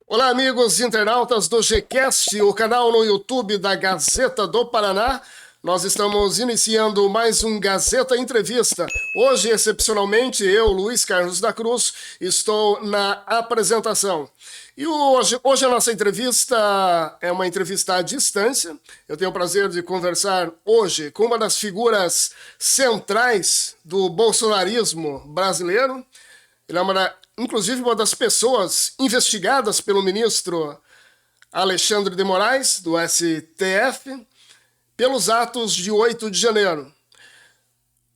Olá, amigos internautas do Gcast, o canal no YouTube da Gazeta do Paraná. Nós estamos iniciando mais um Gazeta Entrevista. Hoje, excepcionalmente, eu, Luiz Carlos da Cruz, estou na apresentação. E hoje a nossa entrevista é uma entrevista à distância. Eu tenho o prazer de conversar hoje com uma das figuras centrais do bolsonarismo brasileiro. Ele é inclusive uma das pessoas investigadas pelo ministro Alexandre de Moraes, do STF, pelos atos de 8 de janeiro.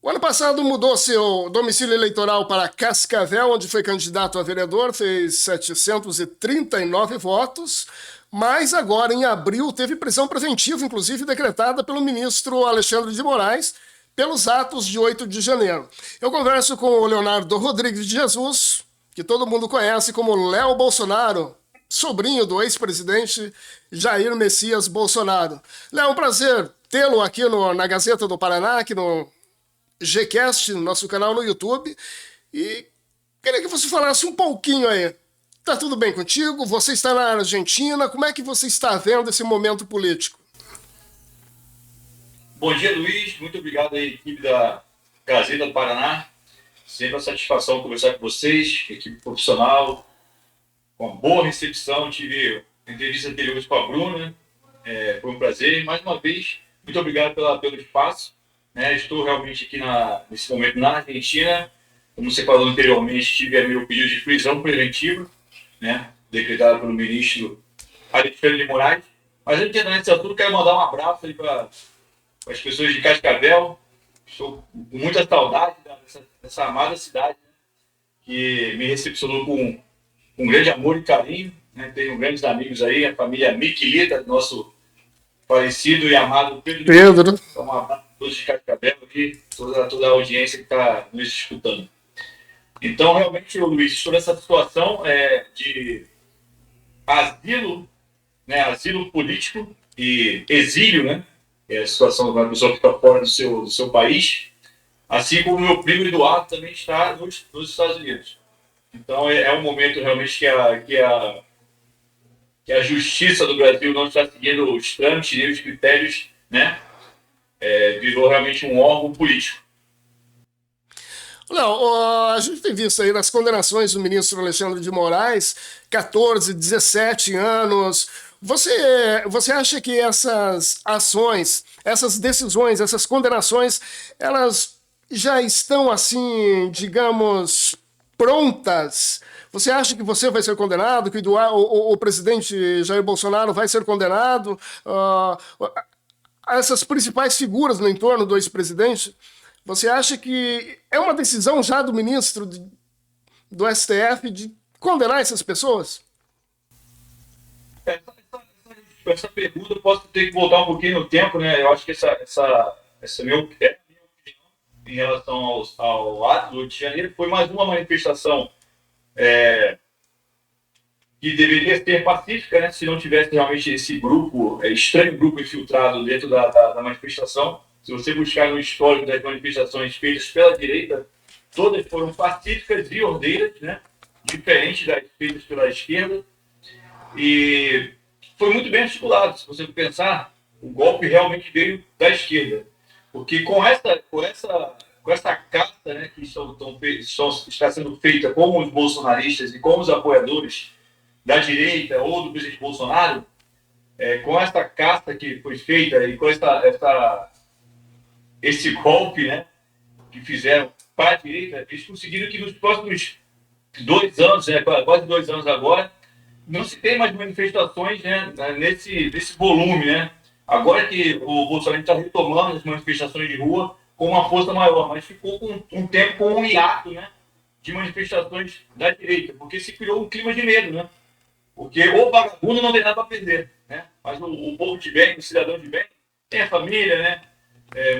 O ano passado mudou seu domicílio eleitoral para Cascavel, onde foi candidato a vereador, fez 739 votos, mas agora, em abril, teve prisão preventiva, inclusive decretada pelo ministro Alexandre de Moraes, pelos atos de 8 de janeiro. Eu converso com o Leonardo Rodrigues de Jesus, que todo mundo conhece como Léo Bolsonaro, sobrinho do ex-presidente Jair Messias Bolsonaro. Léo, é um prazer tê-lo aqui na Gazeta do Paraná, aqui no Gcast, no nosso canal no YouTube, e queria que você falasse um pouquinho aí. Tá tudo bem contigo? Você está na Argentina, como é que você está vendo esse momento político? Bom dia, Luiz. Muito obrigado aí, equipe da Gazeta do Paraná. Sempre uma satisfação conversar com vocês, equipe profissional, com uma boa recepção. Tive entrevistas anteriores com a Bruna, foi um prazer. Mais uma vez, muito obrigado pelo espaço. Estou realmente aqui nesse momento na Argentina. Como você falou anteriormente, tive meu pedido de prisão preventiva, decretado pelo ministro Alexandre de Moraes. Mas antes de entrar nesse assunto, quero mandar um abraço aí para as pessoas de Cascavel. Estou com muita saudade dessa amada cidade, que me recepcionou com grande amor e carinho. Tenho grandes amigos aí, a família Miquelita, nosso falecido e amado Pedro. Então, um abraço a todos de Cascavel e toda a audiência que está nos escutando. Então, realmente, Luiz, estou nessa situação de asilo, asilo político e exílio, é a situação de uma pessoa que está fora do seu país, assim como meu primo Eduardo também está nos Estados Unidos. Então um momento realmente que a justiça do Brasil não está seguindo os trâmites e os critérios, virou realmente um órgão político. Não, a gente tem visto aí nas condenações do ministro Alexandre de Moraes, 14, 17 anos. Você acha que essas ações, essas decisões, essas condenações, elas já estão assim, digamos, prontas? Você acha que você vai ser condenado, que o presidente Jair Bolsonaro vai ser condenado? Essas principais figuras no entorno do ex-presidente, você acha que é uma decisão já do ministro do STF de condenar essas pessoas? Essa pergunta eu posso ter que voltar um pouquinho no tempo, Eu acho que essa é a minha opinião em relação ao ato do 8 de janeiro. Foi mais uma manifestação que deveria ser pacífica, se não tivesse realmente esse grupo, estranho grupo infiltrado dentro da manifestação. Se você buscar no histórico das manifestações feitas pela direita, todas foram pacíficas e ordeiras, diferentes das feitas pela esquerda. E foi muito bem articulado. Se você pensar, o golpe realmente veio da esquerda. Porque com essa carta, que está sendo feita com os bolsonaristas e com os apoiadores da direita ou do presidente Bolsonaro, com essa carta que foi feita e com esse golpe, que fizeram para a direita, eles conseguiram que nos próximos 2 anos, quase 2 anos agora, não se tem mais manifestações nesse volume. Agora que o Bolsonaro está retomando as manifestações de rua com uma força maior, mas ficou com um tempo com um hiato de manifestações da direita, porque se criou um clima de medo, porque o vagabundo não tem nada para perder, mas o povo de bem, o cidadão de bem, tem a família,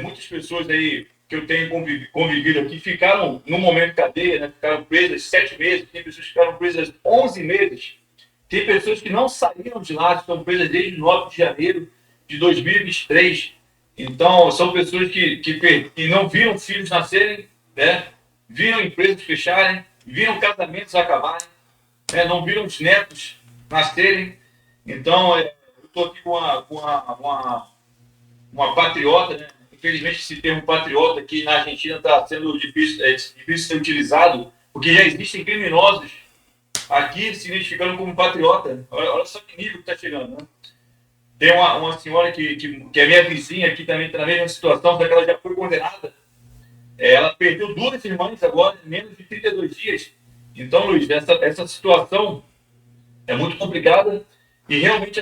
muitas pessoas aí que eu tenho convivido aqui ficaram no momento de cadeia, ficaram presas 7 meses, tem pessoas que ficaram presas 11 meses, tem pessoas que não saíram de lá, estão presas desde 9 de janeiro de 2023. Então, são pessoas que não viram filhos nascerem, viram empresas fecharem, viram casamentos acabarem, não viram os netos nascerem. Então, eu estou aqui com uma patriota, né? Infelizmente, esse termo patriota aqui na Argentina está sendo difícil ser utilizado, porque já existem criminosos aqui se identificando como patriota. Olha só que nível que está chegando, né? Tem uma senhora que é minha vizinha aqui também, está na mesma situação, só que ela já foi condenada. Ela perdeu duas irmãs agora em menos de 32 dias. Então, Luiz, essa situação é muito complicada e realmente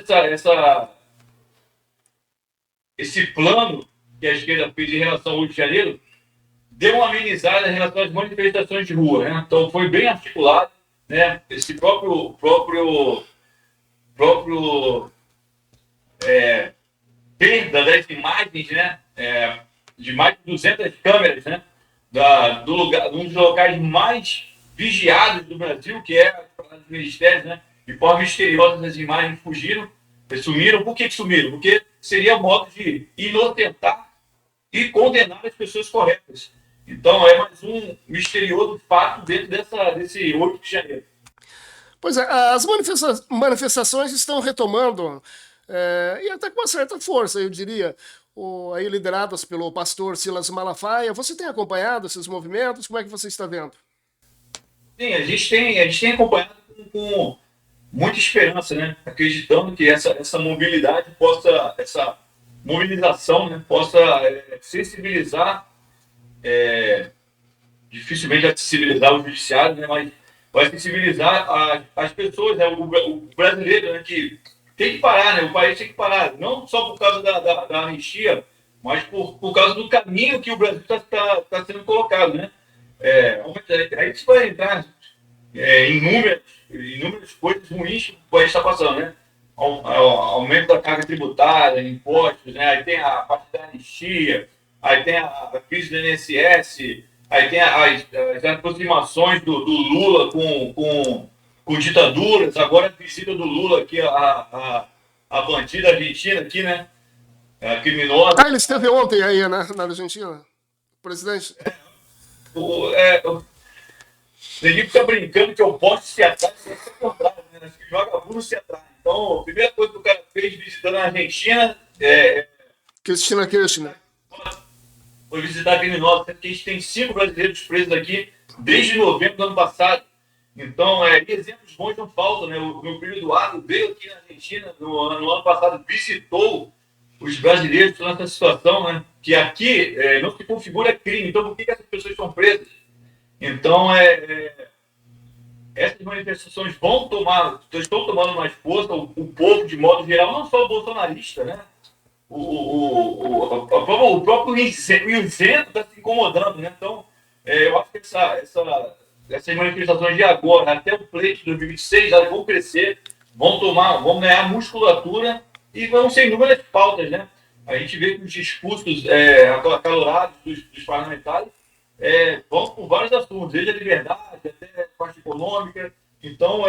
esse plano que a esquerda fez em relação ao Rio de Janeiro deu uma amenizada em relação às manifestações de rua, né? Então foi bem articulado, né? Esse próprio perda das imagens, né? De mais de 200 câmeras, né? Um dos locais mais vigiados do Brasil, que é os ministérios, né? De forma misteriosa, as imagens fugiram, sumiram. Por que sumiram? Porque seria um modo de inocentar e condenar as pessoas corretas. Então, é mais um misterioso fato dentro desse 8 de janeiro. Pois é, as manifestações estão retomando, e até com uma certa força, eu diria, aí lideradas pelo pastor Silas Malafaia. Você tem acompanhado esses movimentos? Como é que você está vendo? Sim, a gente tem acompanhado com muita esperança, né? Acreditando que essa mobilidade essa mobilização, né? Possa sensibilizar, dificilmente vai sensibilizar o judiciário, né? Mas vai sensibilizar as pessoas, né? O brasileiro, né? Que tem que parar, né? O país tem que parar, não só por causa da anistia, mas por causa do caminho que o Brasil está sendo colocado, né? A gente vai entrar em inúmeras coisas ruins que o país está passando, né? Aumento da carga tributária, impostos, né? Aí tem a parte da anistia, aí tem a crise do INSS, aí tem as aproximações do Lula com ditaduras, agora a visita do Lula aqui, a bandida argentina aqui, né? A criminosa. Ele esteve ontem aí, né, na Argentina, presidente. Ninguém fica brincando que eu posso se atrai, se contrário, né? Acho que vagabundo se atrai. Então, a primeira coisa que o cara fez visitando a Argentina Cristina Kirchner. Foi visitar a criminosa, porque a gente tem 5 brasileiros presos aqui desde novembro do ano passado. Então, exemplos bons não faltam, né? O meu filho Eduardo veio aqui na Argentina no ano passado, visitou os brasileiros nessa situação, né? Que aqui não se configura crime. Então, por que essas pessoas estão presas? Então, essas manifestações estão tomando mais força, o povo, de modo geral, não só o bolsonarista, né? O próprio isento está se incomodando, né? Então, eu acho que essas manifestações de agora, até o pleito de 2026, elas vão crescer, vão ganhar musculatura e vão ser inúmeras pautas, né? A gente vê que os discursos acalorados dos parlamentares vão por vários assuntos, desde a liberdade até a parte econômica. Então,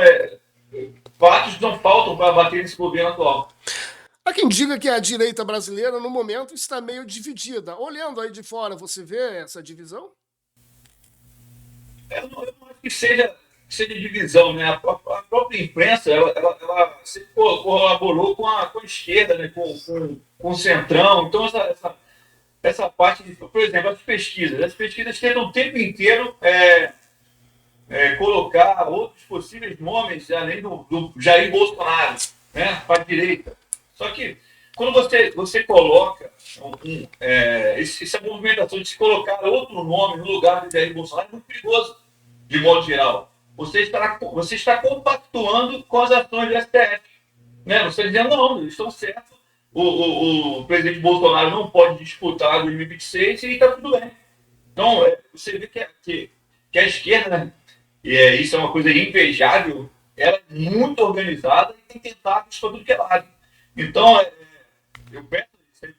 fatos não faltam para bater nesse governo atual. Há quem diga que a direita brasileira, no momento, está meio dividida. Olhando aí de fora, você vê essa divisão? Eu não acho que seja divisão, né? A própria imprensa, ela sempre colaborou com a esquerda, né? com o centrão. Então, essa parte, por exemplo, as pesquisas tentam o tempo inteiro colocar outros possíveis nomes, além do Jair Bolsonaro, né? Para a direita. Só que, quando você coloca essa movimentação de se colocar outro nome no lugar do Jair Bolsonaro é muito perigoso, de modo geral. Você está compactuando com as ações do STF. Né? Você está dizendo, não, eles estão certos, o presidente Bolsonaro não pode disputar 2026 e está tudo bem. Então, você vê que a esquerda, né? E isso é uma coisa invejável, ela é muito organizada e tem tentáculos para tudo que é lado. Então, eu peço, você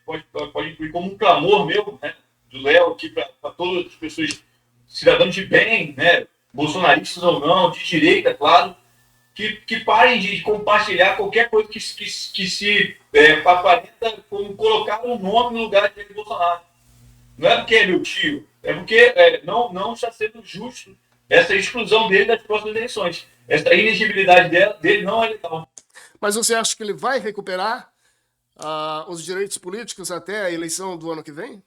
pode incluir como um clamor meu, né, do Léo aqui para todas as pessoas, cidadãos de bem, né, bolsonaristas ou não, de direita, claro, que parem de compartilhar qualquer coisa que se aparenta como colocar um nome no lugar de Jair Bolsonaro. Não é porque é meu tio, é porque não está sendo justo essa exclusão dele das próximas eleições. Essa inegibilidade dele não é legal. Mas você acha que ele vai recuperar os direitos políticos até a eleição do ano que vem?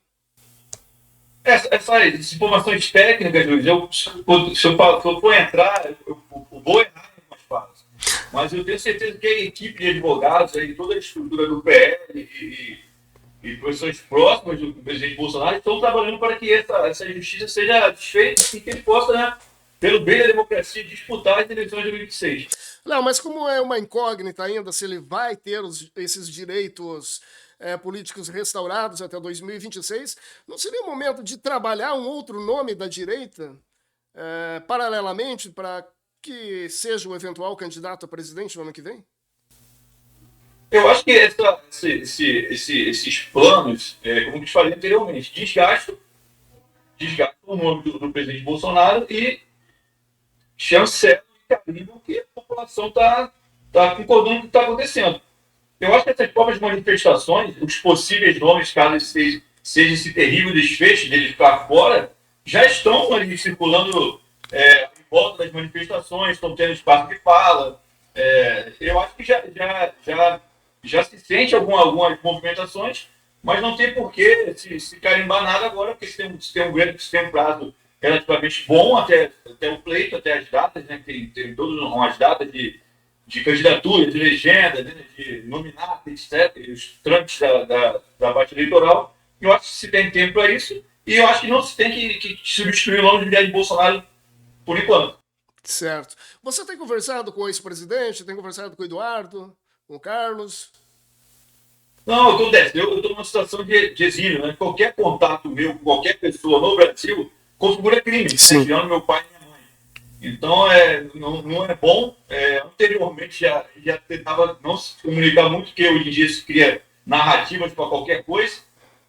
Essas informações técnicas, Luiz, se eu for entrar, eu vou errar em algumas falas. Mas eu tenho certeza que a equipe de advogados, aí, toda a estrutura do PL e pessoas próximas do presidente Bolsonaro estão trabalhando para que essa justiça seja desfeita e que ele possa, né, pelo bem da democracia, disputar as eleições de 2026. Não, mas como é uma incógnita ainda se ele vai ter esses direitos políticos restaurados até 2026, não seria o momento de trabalhar um outro nome da direita paralelamente para que seja o eventual candidato a presidente no ano que vem? Eu acho que esses planos, como eu te falei anteriormente, desgastam o nome do presidente Bolsonaro e chancela e carimbam que a população está concordando com o que está acontecendo. Eu acho que essas próprias manifestações, os possíveis nomes, caso seja esse terrível desfecho dele ficar fora, já estão ali circulando em volta das manifestações, estão tendo espaço de fala. Eu acho que já se sente algumas movimentações, mas não tem por que se carimbar nada agora, porque se tem um prazo relativamente bom até o pleito, até as datas, né? Tem todas umas datas de candidatura, de legenda, né, de nominata, etc., os trâmites da parte eleitoral. Eu acho que se tem tempo para isso, e eu acho que não se tem que substituir o nome de Jair Bolsonaro por enquanto. Certo. Você tem conversado com o ex-presidente, tem conversado com o Eduardo, com o Carlos? Não, eu estou numa situação de exílio, né? Qualquer contato meu com qualquer pessoa no Brasil configura crime, né? Tirando meu pai e minha mãe. Então, não é bom. Anteriormente, já tentava não se comunicar muito, porque hoje em dia se cria narrativas para qualquer coisa,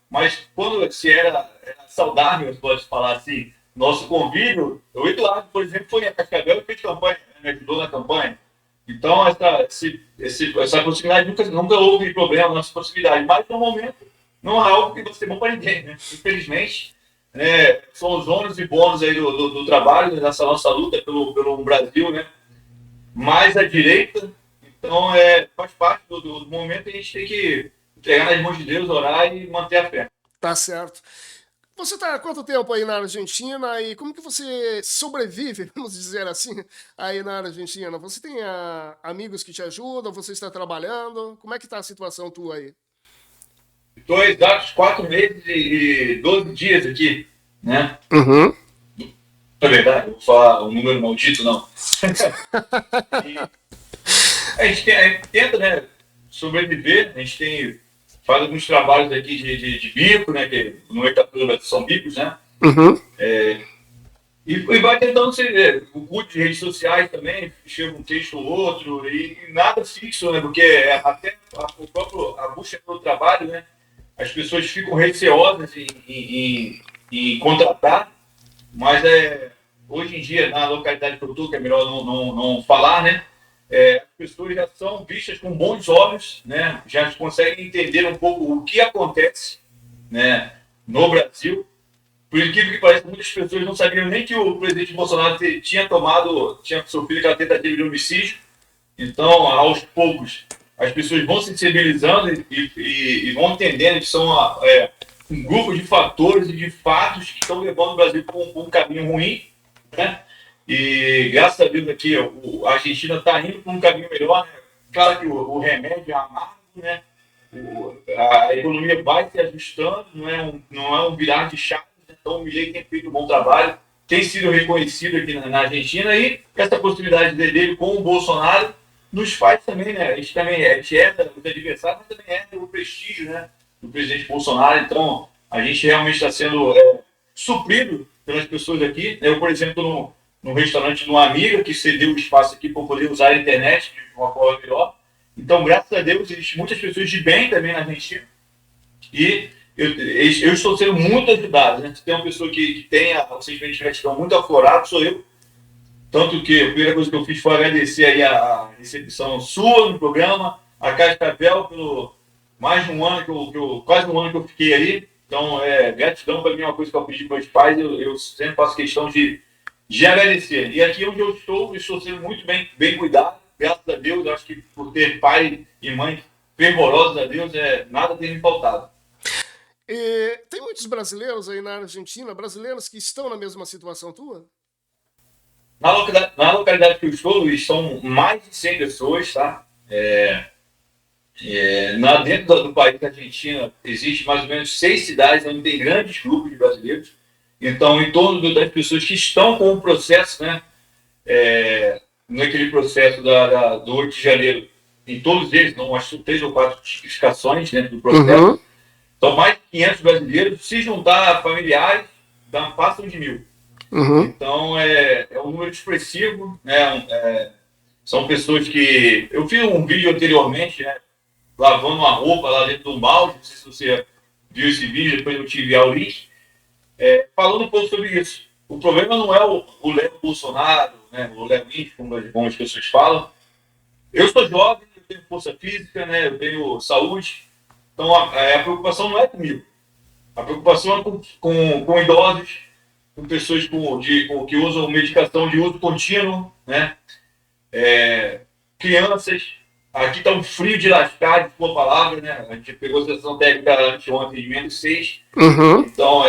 mas quando se era saudável, pode falar assim, nosso convívio, o Eduardo, por exemplo, foi a Cascavel e fez campanha, né? Me ajudou na campanha. Então, essa possibilidade nunca houve problema nessa possibilidade, mas no momento não é algo que vai ser bom para ninguém, né? Infelizmente, né, são os ônus e bônus aí do trabalho, né, nessa nossa luta pelo Brasil, né? Mais à direita. Então, faz parte do momento, e a gente tem que entregar nas mãos de Deus, orar e manter a fé. Tá certo. Você está há quanto tempo aí na Argentina e como que você sobrevive, vamos dizer assim, aí na Argentina? Você tem amigos que te ajudam? Você está trabalhando? Como é que está a situação tua aí? Estou exatos 4 meses e 12 dias aqui, né? Uhum. É verdade, vou falar um número maldito, não. A gente tenta, né, sobreviver, a gente faz alguns trabalhos aqui de bico, né, que no Itapuba são bicos, né? Uhum. E vai tentando o culto de redes sociais também, chega um texto ou outro, e nada fixo, né? Porque até a busca pelo trabalho, né? As pessoas ficam receosas em contratar, mas hoje em dia, na localidade que eu estou, que é melhor não falar, né? As pessoas já são vistas com bons olhos, né? Já conseguem entender um pouco o que acontece, né, no Brasil. Por incrível que pareça, muitas pessoas não sabiam nem que o presidente Bolsonaro tinha sofrido aquela tentativa de homicídio. Então, aos poucos, as pessoas vão se sensibilizando e vão entendendo que são um grupo de fatores e de fatos que estão levando o Brasil para um caminho ruim, né? E graças a Deus aqui a Argentina está indo para um caminho melhor, né? Claro que o remédio é amargo, né? A economia vai se ajustando, não é um virar de chave. Então o Milei tem feito um bom trabalho, tem sido reconhecido aqui na Argentina, e essa possibilidade dele com o Bolsonaro nos faz também, né? A gente herda os adversários, mas também herda o prestígio, né, do presidente Bolsonaro. Então a gente realmente está sendo suprido pelas pessoas aqui. Eu, por exemplo, num restaurante de uma amiga que cedeu o espaço aqui para poder usar a internet de uma forma melhor. Então, graças a Deus, existem muitas pessoas de bem também na Argentina. E eu estou sendo muito ajudado, né? Se tem uma pessoa que tenha o sentimento de gratidão muito aflorado, sou eu. Tanto que a primeira coisa que eu fiz foi agradecer aí a recepção sua no programa, a Cascavel pelo mais de um ano quase um ano que eu fiquei ali. Então, gratidão para mim é uma coisa que eu pedi para meus pais, eu sempre faço questão de agradecer. E aqui onde eu estou sendo muito bem cuidado, graças a Deus, eu acho que por ter pai e mãe fervorosos a Deus, nada tem me faltado. E tem muitos brasileiros aí na Argentina, brasileiros que estão na mesma situação tua? Na localidade que eu estou, Luiz, são mais de 100 pessoas, tá? Dentro do país da Argentina, existe mais ou menos 6 cidades onde tem grandes grupos de brasileiros. Então, em torno das pessoas que estão com o processo, né? Naquele processo do 8 de janeiro, em todos eles, não acho 3 ou 4 tipificações dentro do processo. Uhum. São mais de 500 brasileiros. Se juntar familiares, passam de 1.000. Uhum. Então, é um número expressivo, né? São pessoas que... Eu fiz um vídeo anteriormente, né? Lavando uma roupa lá dentro do balde, não sei se você viu esse vídeo, depois eu te enviar o link, falando um pouco sobre isso. O problema não é o Léo Bolsonaro, né? O Léo Índio, como as pessoas falam. Eu sou jovem, eu tenho força física, né? Eu tenho saúde, então a preocupação não é comigo. A preocupação é com idosos, com pessoas que usam medicação de uso contínuo, né? Crianças. Aqui está um frio de lascar, de boa palavra, né? A gente pegou a sessão técnica anteontem de -6. Uhum. Então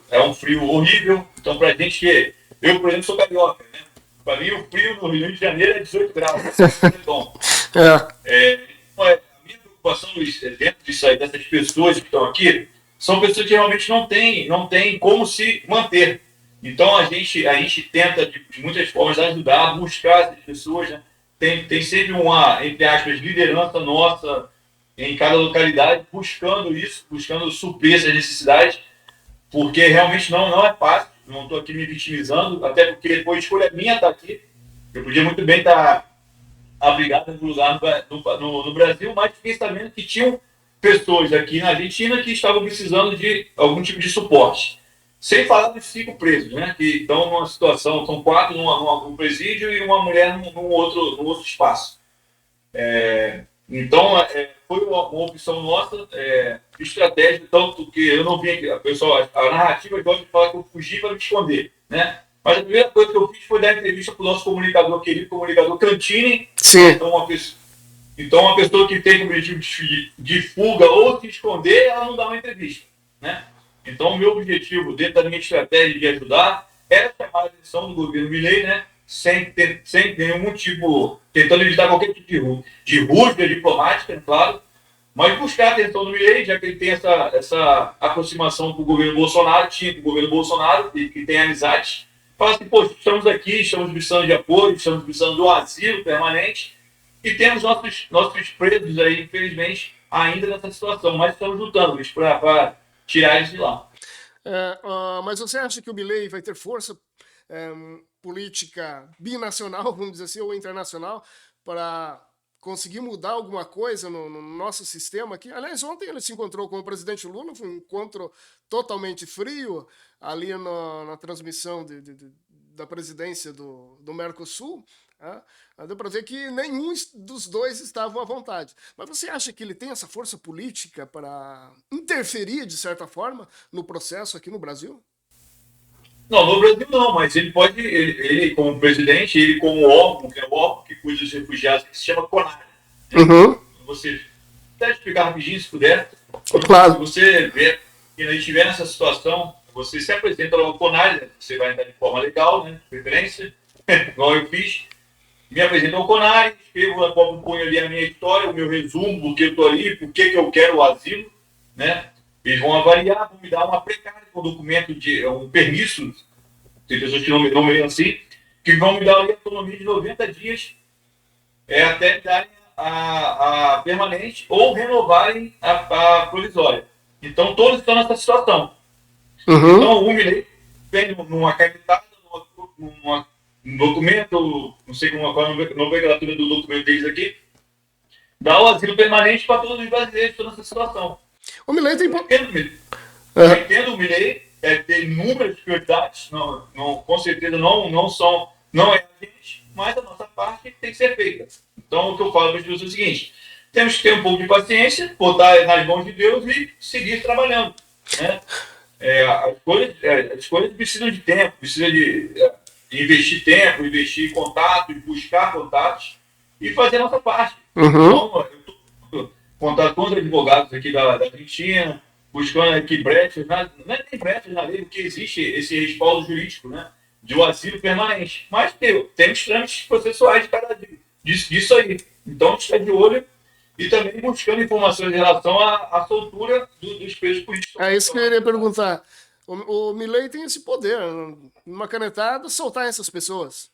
é um frio horrível. Então, para a gente que... Eu, por exemplo, sou carioca, né? Para mim, o frio no Rio de Janeiro é 18 graus. Então, a minha preocupação, Luiz, dentro disso aí, dessas pessoas que estão aqui, são pessoas que realmente não têm como se manter. Então, a gente tenta, de muitas formas, ajudar, buscar essas pessoas, né? Tem sempre uma, entre aspas, liderança nossa em cada localidade, buscando isso, buscando suprir essas necessidades, porque realmente não é fácil. Não estou aqui me vitimizando, até porque foi escolha minha estar aqui. Eu podia muito bem estar abrigado em algum lugar no Brasil, mas fiquei sabendo que tinham pessoas aqui na Argentina que estavam precisando de algum tipo de suporte. Sem falar dos 5 presos, né? Que estão numa situação, são 4 num presídio e uma mulher num outro espaço. Então, foi uma opção nossa, estratégia, tanto que eu não vim aqui, pessoal, a narrativa gosta de falar que eu fugi para me esconder, né? Mas a primeira coisa que eu fiz foi dar entrevista para o nosso comunicador, querido comunicador Cantini. Sim. Então, uma pessoa que tem o objetivo de fuga ou se esconder, ela não dá uma entrevista, né? Então, o meu objetivo, dentro da minha estratégia de ajudar, era chamar a atenção do governo Milei, né? Sem nenhum tipo, tentando evitar qualquer tipo de rusga diplomática, claro, mas buscar a atenção do Milei, já que ele tem essa aproximação com o governo Bolsonaro, tinha com o governo Bolsonaro, e que tem amizade, fala assim, pô, estamos aqui, estamos precisando de apoio, estamos precisando de um asilo permanente, e temos nossos presos aí, infelizmente, ainda nessa situação, mas estamos lutando para tirar eles de lá. Mas você acha que o Milei vai ter força política binacional, vamos dizer assim, ou internacional, para conseguir mudar alguma coisa no nosso sistema aqui? Aliás, ontem ele se encontrou com o presidente Lula, foi um encontro totalmente frio ali na transmissão da presidência do Mercosul. Deu para ver que nenhum dos dois estavam à vontade. Mas você acha que ele tem essa força política para interferir, de certa forma, no processo aqui no Brasil? Não, no Brasil não, mas ele pode, ele como presidente, ele como órgão, que é o órgão que cuida dos refugiados, que se chama CONAR. Uhum. Você deve explicar rapidinho, se puder. Claro. Se você vê que a gente estiver nessa situação, você se apresenta ao CONAR, né? Você vai entrar de forma legal, né? De preferência, igual eu fiz. Me apresento ao CONAR, escrevo, ponho ali a minha história, o meu resumo, por que eu estou ali, por que eu quero o asilo, né? Eles vão avaliar, vão me dar uma precária com documento um permisso, tem pessoas que não me assim, que vão me dar ali a autonomia de 90 dias até me darem a permanente ou renovarem a provisória. Então, todos estão nessa situação. Uhum. Então, o Milei vem numa canetada, num documento, não sei qual é a nomenclatura do documento deles aqui, dá o asilo permanente para todos os brasileiros que estão nessa situação. O Milei tem... Eu entendo o Milei, tem inúmeras prioridades, com certeza não é a gente, mas a nossa parte tem que ser feita. Então, o que eu falo para as pessoas é o seguinte, temos que ter um pouco de paciência, botar nas mãos de Deus e seguir trabalhando, né? As escolhas precisam de tempo, precisam de investir tempo, investir em contatos, buscar contatos, e fazer a nossa parte. Uhum. Então, eu estou contato com os advogados aqui da Argentina, buscando aqui brechas, não é nem brechas na lei, porque existe esse respaldo jurídico, né, de um asilo permanente. Mas tem os trâmites processuais de cada disso aí. Então, a gente está de olho e também buscando informações em relação à soltura dos presos políticos. É isso que eu iria perguntar. O Milei tem esse poder, numa canetada, soltar essas pessoas.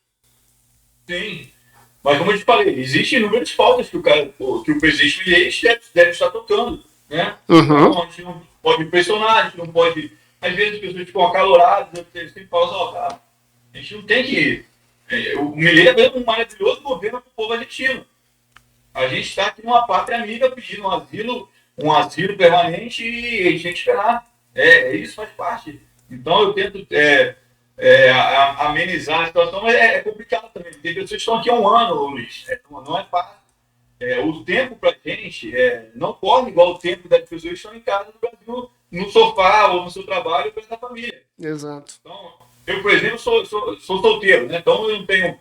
Sim. Mas como eu te falei, existem inúmeras faltas que o presidente Milei deve estar tocando, né? Uhum. Então a gente não pode pressionar, a gente não pode. Às vezes as pessoas ficam acaloradas, eu sempre falo assim, ó, cara, a gente não tem que. O Milei é um maravilhoso governo para o povo argentino. A gente está aqui numa pátria amiga pedindo um asilo permanente e a gente tem que esperar. Isso faz parte. Então eu tento amenizar a situação, mas é complicado também. Tem pessoas que estão aqui há um ano, Luiz. Não é fácil. O tempo para a gente não corre igual o tempo das pessoas que estão em casa no Brasil, no sofá ou no seu trabalho perto da família. Exato. Então, eu, por exemplo, sou solteiro, né? Então eu não tenho,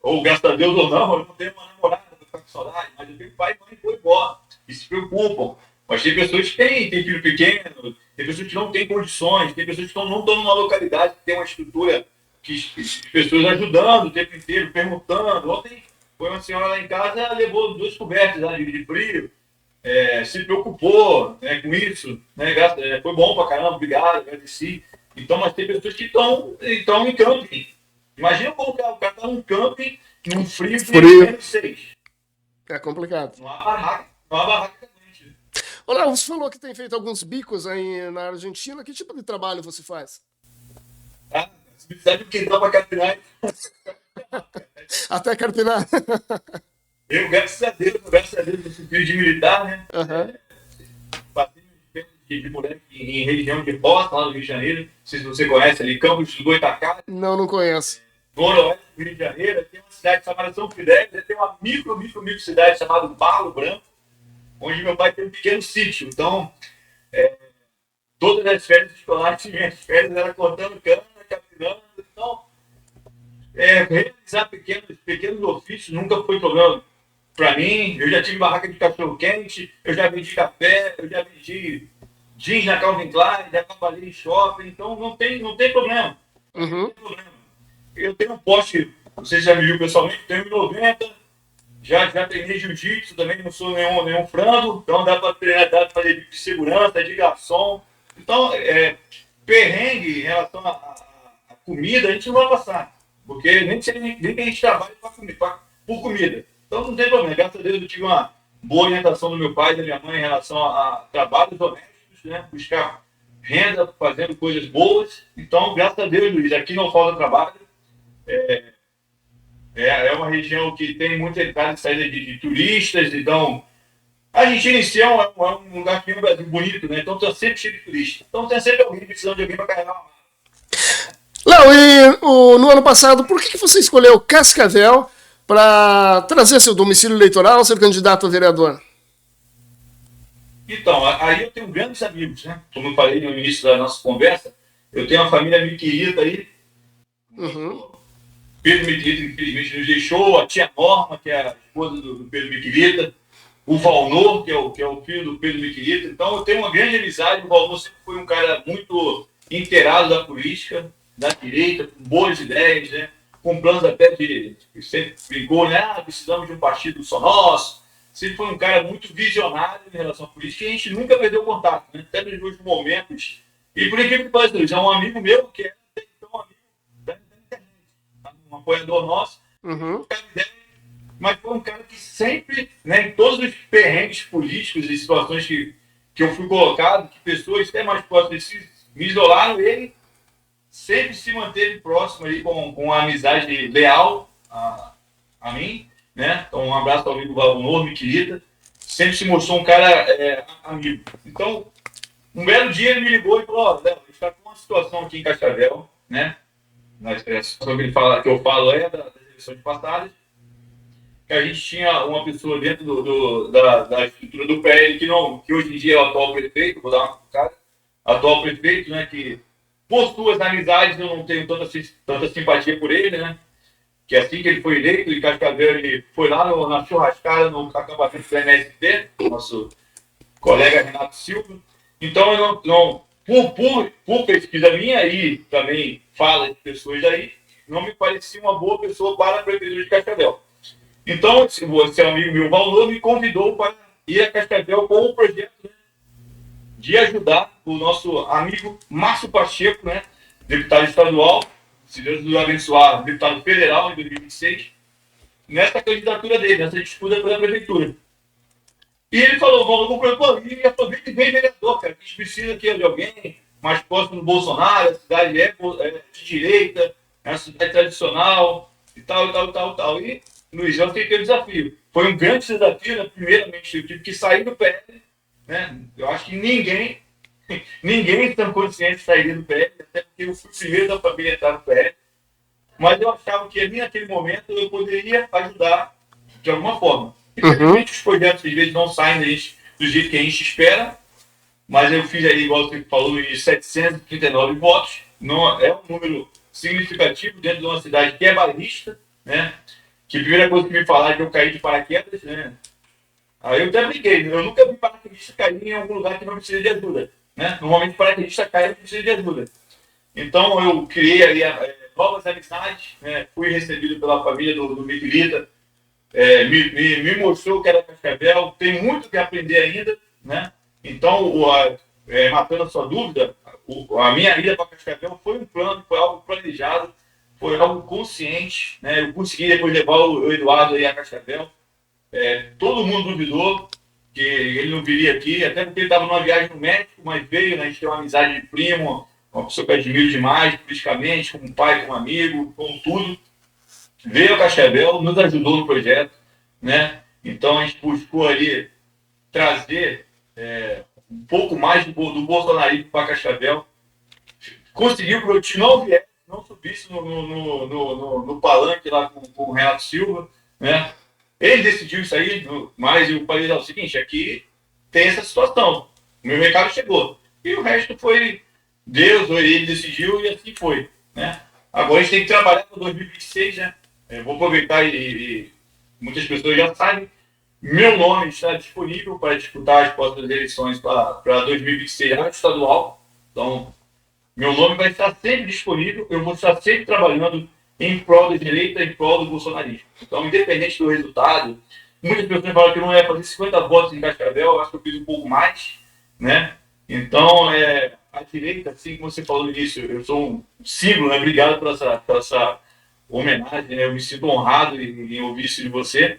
ou graças a Deus ou não, eu não tenho uma namorada para ficar com saudade, mas eu tenho pai e mãe que foi embora, que se preocupam. Mas tem pessoas que têm filho pequeno, tem pessoas que não têm condições, tem pessoas que não estão numa localidade que tem uma estrutura que pessoas ajudando o tempo inteiro, perguntando. Ontem foi uma senhora lá em casa, levou 2 cobertas de frio, se preocupou, né, com isso, né, foi bom pra caramba, obrigado, agradeci. Então, mas tem pessoas que estão em camping. Imagina como o cara está num camping, num frio de -6. É complicado. Não há barraca quente. Olá, você falou que tem feito alguns bicos aí na Argentina. Que tipo de trabalho você faz? Tá? Se precisar de um quintal para capinar, Até carpinar. graças a Deus, eu sou filho de militar, né? Uhum. Passei de moleque em região de roça, lá no Rio de Janeiro. Não sei se você conhece ali, Campos do Goitacás, Não conheço. noroeste do Rio de Janeiro. Tem uma cidade chamada São Fidélis, tem uma micro cidade chamada Barro Branco, onde meu pai tem um pequeno sítio. Então, todas as férias escolares, minhas férias era cortando cana, capinando. Então, realizar pequenos ofícios nunca foi problema para mim. Eu já tive barraca de cachorro-quente, eu já vendi café, eu já vendi jeans na Calvin Klein, já trabalhei em shopping, então não tem problema. Uhum. Não tem problema. Eu tenho um poste, não sei se já me viu pessoalmente, tenho 1,90 m, já treinei jiu-jitsu, também não sou nenhum frango, então dá para treinar, dá para fazer de segurança, de garçom. Então, perrengue em relação à comida, a gente não vai passar, porque nem que a gente trabalhe por comida. Então não tem problema. Graças a Deus eu tive uma boa orientação do meu pai e da minha mãe em relação a trabalhos domésticos, né? Buscar renda, fazendo coisas boas. Então, graças a Deus, Luiz, aqui não falta trabalho. É uma região que tem muita entrada e saída de turistas, então a Argentina em si é um lugar que tem um Brasil bonito, né? Então está sempre cheio de turistas. Então tem sempre alguém precisando de alguém para carregar uma mala. Léo, e no ano passado, por que você escolheu Cascavel para trazer seu domicílio eleitoral, ser candidato a vereador? Então, aí eu tenho grandes amigos, né? Como eu falei no início da nossa conversa, eu tenho uma família muito querida aí. Uhum. Pedro Miquelita, infelizmente, nos deixou, a tia Norma, que é a esposa do Pedro Miquelita, o Valnor, que é o filho do Pedro Miquelita. Então, eu tenho uma grande amizade. O Valnor sempre foi um cara muito inteirado da política, da direita, com boas ideias, né? Com planos até sempre brigou, né? Precisamos de um partido só nosso. Sempre foi um cara muito visionário em relação à política e a gente nunca perdeu contato, né? Até nos últimos momentos. E por incrível que pareça, é um amigo meu que é um amigo da internet, um apoiador nosso, Uhum. mas foi um cara que sempre, né, em todos os perrengues políticos e situações que eu fui colocado, que pessoas até mais próximas me isolaram, ele sempre se manteve próximo ali com uma amizade leal a mim, né? Então, um abraço ao amigo Valnor, minha querida. Sempre se mostrou um cara amigo. Então, um belo dia ele me ligou e falou: ó, Léo, a gente está com uma situação aqui em Cascavel, né? A situação que eu falo das eleições passadas, que a gente tinha uma pessoa dentro da estrutura do PL que hoje em dia é o atual prefeito, vou dar uma cara, atual prefeito, né? Que por suas amizades eu não tenho tanta simpatia por ele, né? que assim que ele foi eleito, em Cascavel, ele foi lá na churrascada, no acampamento do MST, nosso colega Renato Silva. Então, eu não por pesquisa minha e também fala de pessoas aí, não me parecia uma boa pessoa para a Prefeitura de Cascavel. Então, esse amigo meu, Valor, me convidou para ir a Cascavel com o projeto, né, de ajudar o nosso amigo Márcio Pacheco, né, deputado estadual, se Deus nos abençoar, deputado federal em 2026, nessa candidatura dele, nessa disputa pela prefeitura. E ele falou, vamos propor, e aproveita que vem vereador, cara, que a gente precisa aqui de alguém mais próximo do Bolsonaro, a cidade é de direita, é uma cidade tradicional, e tal, e tal, e tal, e tal. E Luiz, eu aceitei o desafio. Foi um grande desafio, né? Primeiramente, eu tive que sair do PL, né? Eu acho que ninguém tem consciência de sair do PL, até porque eu fui o primeiro da família a entrar no PL. Mas eu achava que ali naquele momento eu poderia ajudar de alguma forma. Infelizmente os projetos às vezes não saem do jeito que a gente espera, mas eu fiz aí, igual você falou, de 739 votos. Não, é um número significativo dentro de uma cidade que é bairrista, né? Que a primeira coisa que me falaram é que eu caí de paraquedas, né? Aí eu até brinquei, eu nunca vi paraquedista cair em algum lugar que não precisa de ajuda, né? Normalmente paraquedista cai e não precisa de ajuda. Então eu criei ali novas amizades, né? Fui recebido pela família do Miguelita, me mostrou que era Cascavel, tem muito que aprender ainda, né? Então, matando a sua dúvida, a minha ida para Cascavel foi um plano, foi algo planejado, foi algo consciente, né? Eu consegui depois levar o Eduardo aí a Cascavel. Todo mundo duvidou que ele não viria aqui, até porque ele estava numa viagem no México, mas veio, né? A gente tem uma amizade de primo, uma pessoa que eu admiro demais, politicamente, como pai, como amigo, como tudo. Veio a Cascavel, nos ajudou no projeto, né? Então a gente buscou ali trazer um pouco mais do bolsonarismo para Cascavel. Conseguiu que o time não subisse no palanque lá com o Renato Silva, né? Ele decidiu isso aí, mas eu falei o seguinte, aqui tem essa situação. O meu recado chegou. E o resto foi Deus, ou ele decidiu e assim foi, né? Agora a gente tem que trabalhar para 2026, né? Vou aproveitar e muitas pessoas já sabem, meu nome está disponível para disputar as próximas eleições para 2026 no estadual. Então, meu nome vai estar sempre disponível, eu vou estar sempre trabalhando em prol da direita, em prol do bolsonarismo. Então, independente do resultado, muitas pessoas falam que eu não ia fazer 50 votos em Cascavel, eu acho que eu fiz um pouco mais, né? Então, a direita, assim como você falou no início, eu sou um símbolo, né? Obrigado por essa homenagem, né? Eu me sinto honrado em ouvir isso de você.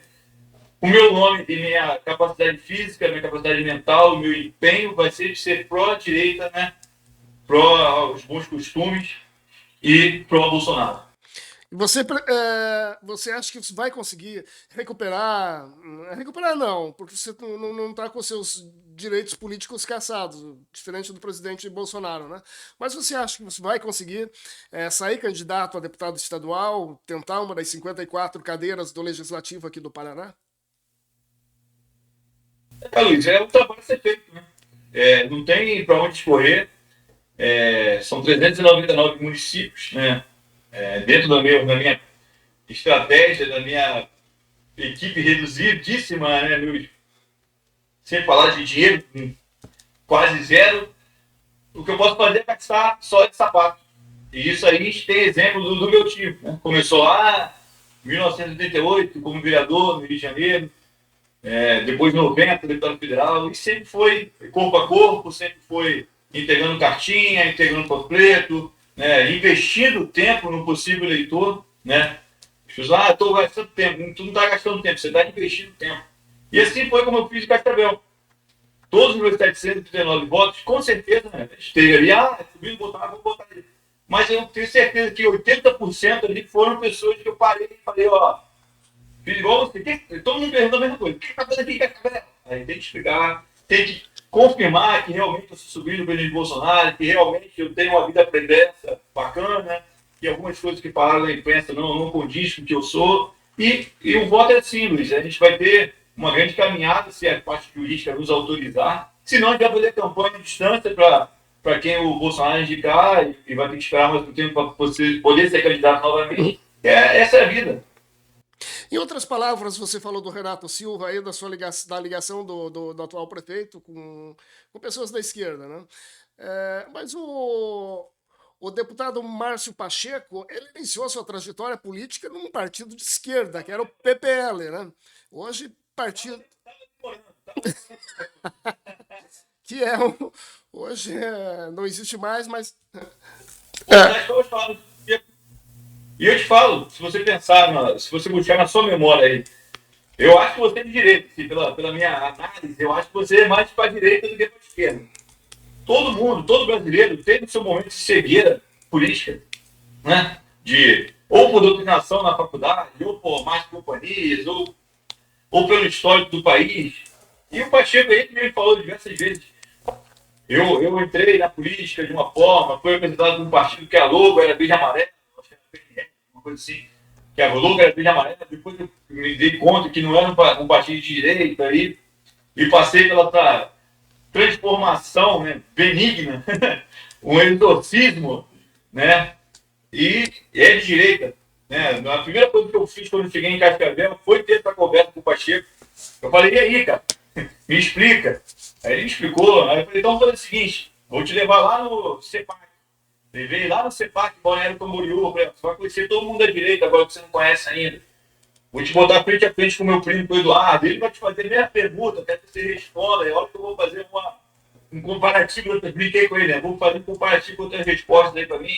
O meu nome e minha capacidade física, minha capacidade mental, o meu empenho vai ser de ser pró-direita, né? Pró-os bons costumes e pró-Bolsonaro. E você acha que você vai conseguir recuperar? Recuperar não, porque você não está com seus direitos políticos caçados, diferente do presidente Bolsonaro, né? Mas você acha que você vai conseguir sair candidato a deputado estadual, tentar uma das 54 cadeiras do Legislativo aqui do Paraná? Luiz, é um trabalho a ser feito, né? Não tem para onde escorrer. São 399 municípios, né? Dentro da minha estratégia, da minha equipe reduzidíssima, né, sem falar de dinheiro, quase zero, o que eu posso fazer é gastar só de sapato. E isso aí a gente tem exemplo do meu time. Né? Começou lá em 1988 como vereador no Rio de Janeiro, depois em 90, deputado federal, e sempre foi corpo a corpo, sempre foi entregando cartinha, entregando panfleto, né, investindo tempo no possível eleitor, né? As pessoas, estou gastando tempo. Tu não está gastando tempo, você está investindo tempo. E assim foi como eu fiz em Cascavel. Todos os meus 739 votos, com certeza, né? Esteve ali, subindo, vou botar ali. Mas eu tenho certeza que 80% ali foram pessoas que eu parei e falei, fiz igual você, todo mundo perguntou a mesma coisa. O que está fazendo aqui em Cascavel? Aí tem que explicar, tem que confirmar que realmente eu sou sobrinho do presidente Bolsonaro, que realmente eu tenho uma vida pregressa bacana, que algumas coisas que falaram na imprensa não condiz com o que eu sou. E o voto é assim, Luiz. A gente vai ter uma grande caminhada, se a parte jurídica nos autorizar. Senão, a gente vai fazer campanha de distância para quem o Bolsonaro indicar e vai ter que esperar mais um tempo para poder ser candidato novamente. Essa é a vida. Em outras palavras, você falou do Renato Silva aí, da ligação do atual prefeito com pessoas da esquerda, né? Mas o deputado Márcio Pacheco, ele iniciou sua trajetória política num partido de esquerda, que era o PPL, né? Hoje, partido que hoje não existe mais, mas E eu te falo, se você pensar, se você buscar na sua memória aí, eu acho que você é de direita, assim, pela minha análise, eu acho que você é mais para a direita do que para a esquerda. Todo mundo, todo brasileiro teve o seu momento de cegueira política, né? De ou por doutrinação na faculdade, ou por mais companhias, ou pelo histórico do país. E o Pacheco aí também falou diversas vezes. Eu entrei na política de uma forma, fui apresentado por um partido que a logo era verde e amarelo, acho que era PNL, uma coisa assim, que a logo era verde e amarelo, depois eu me dei conta que não era um partido de direita aí, e passei pela transformação, né, benigna, um exorcismo, né, e é de direita. Né? A primeira coisa que eu fiz quando eu cheguei em Cascavel foi ter essa conversa com o Pacheco. Eu falei, e aí, cara, me explica. Aí ele me explicou, aí eu falei, então vou fazer o seguinte, vou te levar lá no CEPAC. Levei lá no CEPAC, Balneário Camboriú, você vai conhecer todo mundo da direita, agora que você não conhece ainda. Vou te botar frente a frente com o meu primo, com o Eduardo, ele vai te fazer a mesma pergunta, quero que você responda, é hora que eu vou fazer um comparativo, eu brinquei com ele, né? Vou fazer um comparativo com outras respostas aí para mim.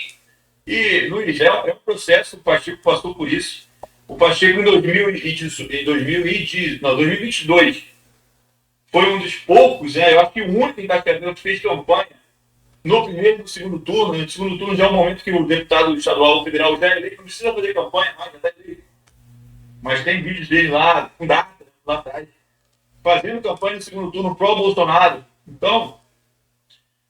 E, Luiz, é um processo, o Pacheco passou por isso. O Pacheco em 2022 foi um dos poucos, né? Eu acho que o único em Cascavel que fez campanha no primeiro e no segundo turno. No segundo turno já é um momento que o deputado estadual ou federal já é eleito, não precisa fazer campanha mais, já está eleito. Mas tem vídeos dele lá, com data, lá atrás, fazendo campanha no segundo turno pró-Bolsonaro. Então,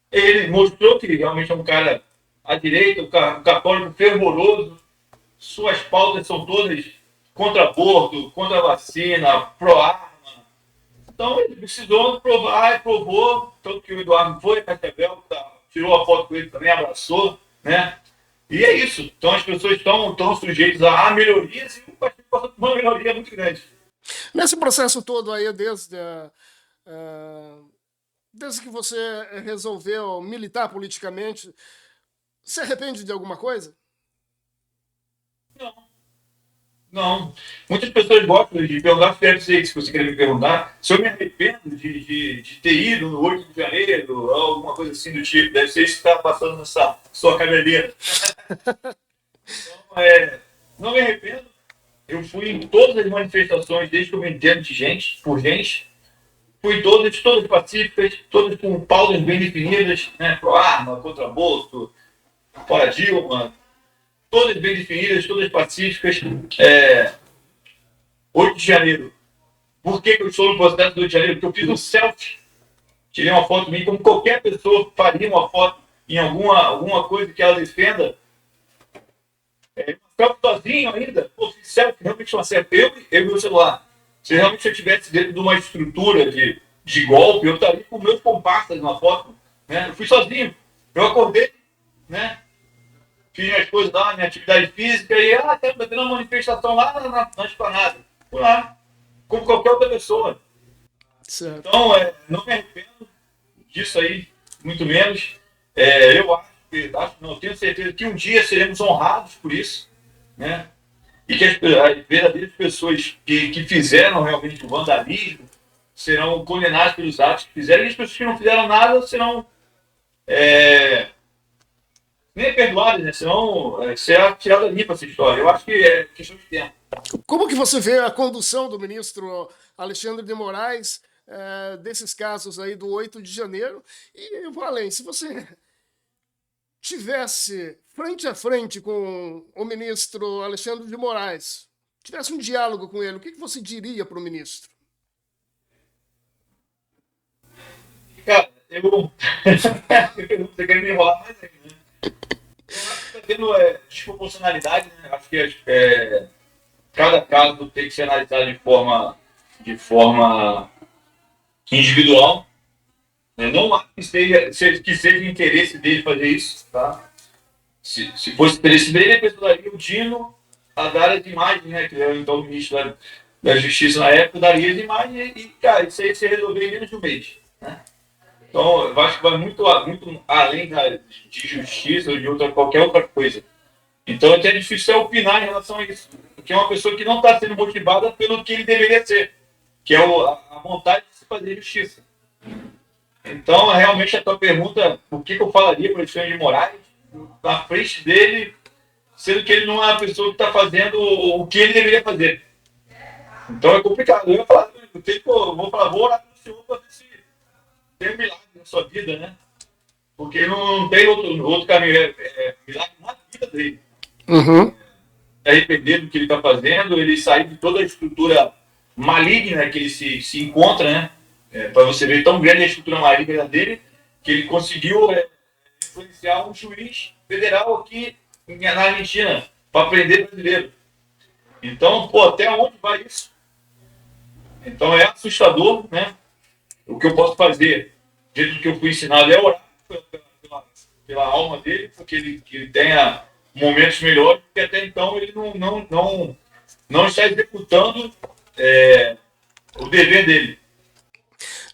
ele mostrou que realmente é um cara à direita, um católico fervoroso. Suas pautas são todas contra aborto, contra vacina, pró-arma. Então ele precisou provar e provou, tanto que o Eduardo foi a Cascavel, tirou a foto com ele também, abraçou, né? E é isso. Então as pessoas estão sujeitas a melhorias e o partido passou por uma melhoria muito grande. nesse processo todo aí, desde que você resolveu militar politicamente, se arrepende de alguma coisa? Não, não. Muitas pessoas gostam de perguntar, deve ser isso que você queria me perguntar, se eu me arrependo de ter ido no 8 de janeiro, ou alguma coisa assim do tipo. Deve ser isso que está passando nessa sua cabeleira. Então, não me arrependo. Eu fui em todas as manifestações, desde que eu me entendo de gente, por gente. Fui em todas pacíficas, todas com pautas bem definidas, né? Pro arma, contra aborto, fora Dilma, todas bem definidas, todas pacíficas. 8 de janeiro. Por que eu estou no processo do 8 de janeiro? Porque eu fiz um selfie. Tirei uma foto minha, como qualquer pessoa faria uma foto em alguma coisa que ela defenda. Selfie sozinho ainda. Pô, fiz selfie, realmente uma selfie. Eu e meu celular. Se realmente eu estivesse dentro de uma estrutura de golpe, eu estaria com meus comparsas na foto. Né? Eu fui sozinho. Eu acordei, né? Fiz minhas coisas lá, minha atividade física, e até tendo uma manifestação lá na esplanada. Fui lá, como qualquer outra pessoa. Certo. Então, não me arrependo disso aí, muito menos. Eu não, tenho certeza que um dia seremos honrados por isso, né? E que as verdadeiras pessoas que fizeram realmente o vandalismo serão condenadas pelos atos que fizeram, e as pessoas que não fizeram nada serão nem perdoadas, né? Serão será tirada limpa essa história. Eu acho que é questão de tempo. Como que você vê a condução do ministro Alexandre de Moraes desses casos aí do 8 de janeiro? E eu vou além, se você tivesse frente a frente com o ministro Alexandre de Moraes, tivesse um diálogo com ele, o que você diria para o ministro? Cara, você quer me enrolar mais ainda, né? Eu acho que está tendo desproporcionalidade, né? Acho que cada caso tem que ser analisado de forma individual. Não acho que seja interesse dele fazer isso, tá? Se fosse interesse dele, ele precisaria o Dino da área de imagem, né? Que era então o ministro da Justiça na época, daria de imagem e, cara, isso aí se resolveu em menos de um mês, né? Então, eu acho que vai muito além de justiça ou de qualquer outra coisa. Então, é até difícil opinar em relação a isso. Porque é uma pessoa que não está sendo motivada pelo que ele deveria ser, que é a vontade de se fazer justiça. Então, realmente, a tua pergunta, o que eu falaria para o Alexandre de Moraes, na frente dele, sendo que ele não é a pessoa que está fazendo o que ele deveria fazer. Então, é complicado. Eu ia falar, vou orar para o Senhor para ver se tem um milagre na sua vida, né? Porque não tem outro caminho, milagre na vida dele. Uhum. Arrepender do que ele está fazendo, ele sair de toda a estrutura maligna que ele se encontra, né? Para você ver tão grande a estrutura maligna dele, que ele conseguiu influenciar um juiz federal aqui na Argentina para prender brasileiro. Então, pô, até onde vai isso? Então é assustador, né? O que eu posso fazer, dentro do que eu fui ensinado, é orar pela alma dele, porque que ele tenha momentos melhores, porque até então ele não está executando o dever dele.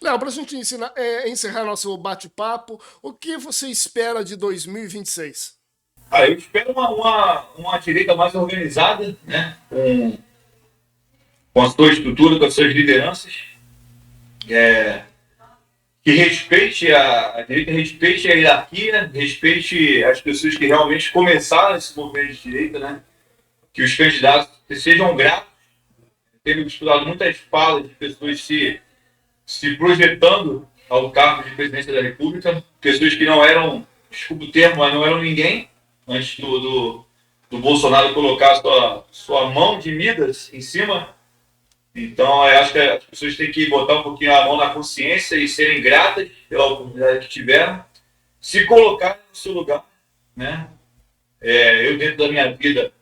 Léo, para a gente encerrar nosso bate-papo, o que você espera de 2026? Eu espero uma direita mais organizada, né? Com a sua estrutura, com as suas lideranças, que respeite a direita, respeite a hierarquia, respeite as pessoas que realmente começaram esse movimento de direita, né? Que os candidatos sejam gratos. Temos estudado muitas falas de pessoas se projetando ao cargo de presidência da República, pessoas que não eram, desculpa o termo, mas não eram ninguém, antes do Bolsonaro colocar sua mão de Midas em cima. Então, eu acho que as pessoas têm que botar um pouquinho a mão na consciência e serem gratas pela oportunidade que tiveram, se colocar no seu lugar, né? Eu, dentro da minha vida,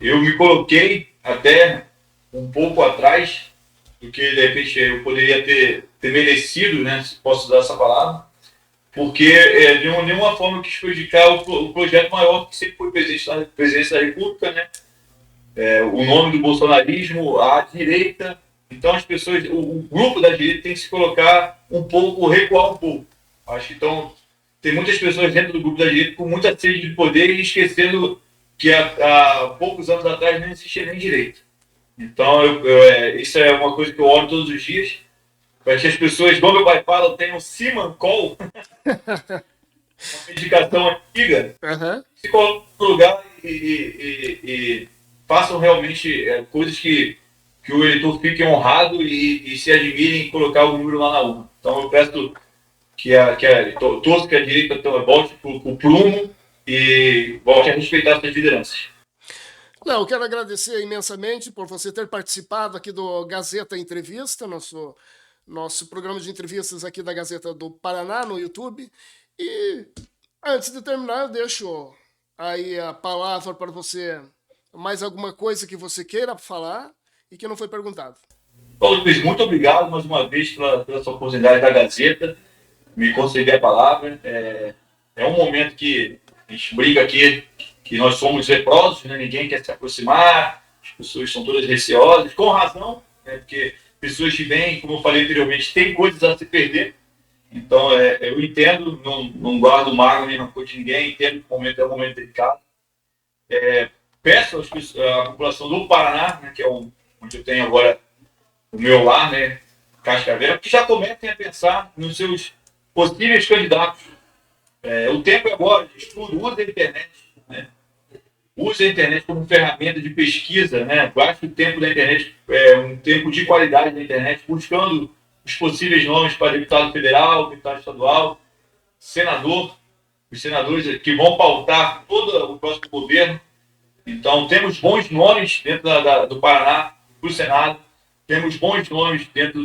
eu me coloquei até um pouco atrás do que, de repente, eu poderia ter merecido, né? Se posso usar essa palavra, porque de nenhuma forma eu quis prejudicar o projeto maior que sempre foi presidência da República, né? O nome do bolsonarismo, a direita. Então as pessoas, o grupo da direita tem que se colocar um pouco, recuar um pouco. Acho que então, tem muitas pessoas dentro do grupo da direita com muita sede de poder e esquecendo que há poucos anos atrás não existia nem direito. Então isso é uma coisa que eu oro todos os dias, para que as pessoas, como meu pai fala, tenham Simancol, uma medicação antiga, se coloquem no lugar e façam realmente coisas que o eleitor fique honrado e se admirem em colocar o número lá na urna. Então eu peço torço que a direita volte para o prumo e volte a respeitar essas lideranças. Léo, quero agradecer imensamente por você ter participado aqui do Gazeta Entrevista, nosso programa de entrevistas aqui da Gazeta do Paraná no YouTube. E antes de terminar, eu deixo aí a palavra para você. Mais alguma coisa que você queira falar e que não foi perguntado? Bom, Luiz, muito obrigado mais uma vez pela sua oportunidade da Gazeta, me conceder a palavra. É um momento que a gente briga aqui, que nós somos leprosos, né? Ninguém quer se aproximar, as pessoas são todas receosas, com razão, né? Porque pessoas que vêm, como eu falei anteriormente, têm coisas a se perder. Então, eu entendo, não guardo mágoa nem rancor de ninguém, entendo que o momento é um momento delicado. Peço à população do Paraná, né, que é onde eu tenho agora o meu lar, né, Cascavel, que já comecem a pensar nos seus possíveis candidatos. O tempo é agora de estudo, use a internet, né? Use a internet como ferramenta de pesquisa, né? Gaste o tempo da internet, um tempo de qualidade da internet, buscando os possíveis nomes para deputado federal, deputado estadual, senador, os senadores que vão pautar todo o próximo governo. Então, temos bons nomes dentro do Paraná para o Senado, temos bons nomes dentro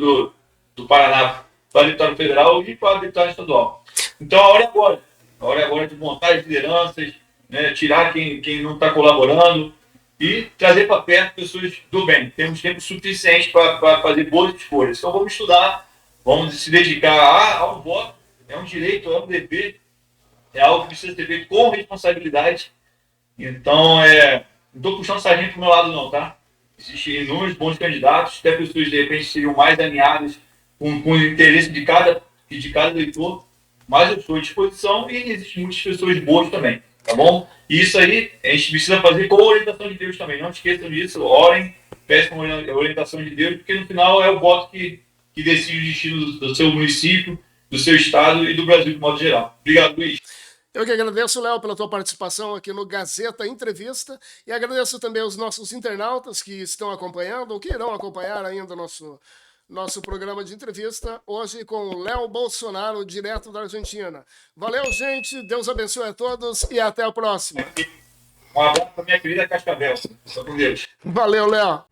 do Paraná para deputado federal e para deputado estadual. Então, a hora é agora. A hora é agora de montar as lideranças, né, tirar quem não está colaborando e trazer para perto pessoas do bem. Temos tempo suficiente para fazer boas escolhas. Então, vamos estudar, vamos se dedicar ao voto. É um direito, é um dever, é algo que precisa ser feito com responsabilidade. Então, Não estou puxando sardinha pro meu lado, não, tá? Existem inúmeros bons candidatos, até pessoas de repente seriam mais alinhadas com o interesse de cada eleitor, mas eu estou à disposição e existem muitas pessoas boas também, tá bom? E isso aí a gente precisa fazer com a orientação de Deus também. Não esqueçam disso, orem, peçam a orientação de Deus, porque no final é o voto que decide o destino do seu município, do seu estado e do Brasil de modo geral. Obrigado, Luiz. Eu que agradeço, Léo, pela tua participação aqui no Gazeta Entrevista e agradeço também aos nossos internautas que estão acompanhando ou que irão acompanhar ainda nosso programa de entrevista, hoje com o Léo Bolsonaro, direto da Argentina. Valeu, gente, Deus abençoe a todos e até a próxima. Um abraço para minha querida Cascavel. Só com Deus. Valeu, Léo.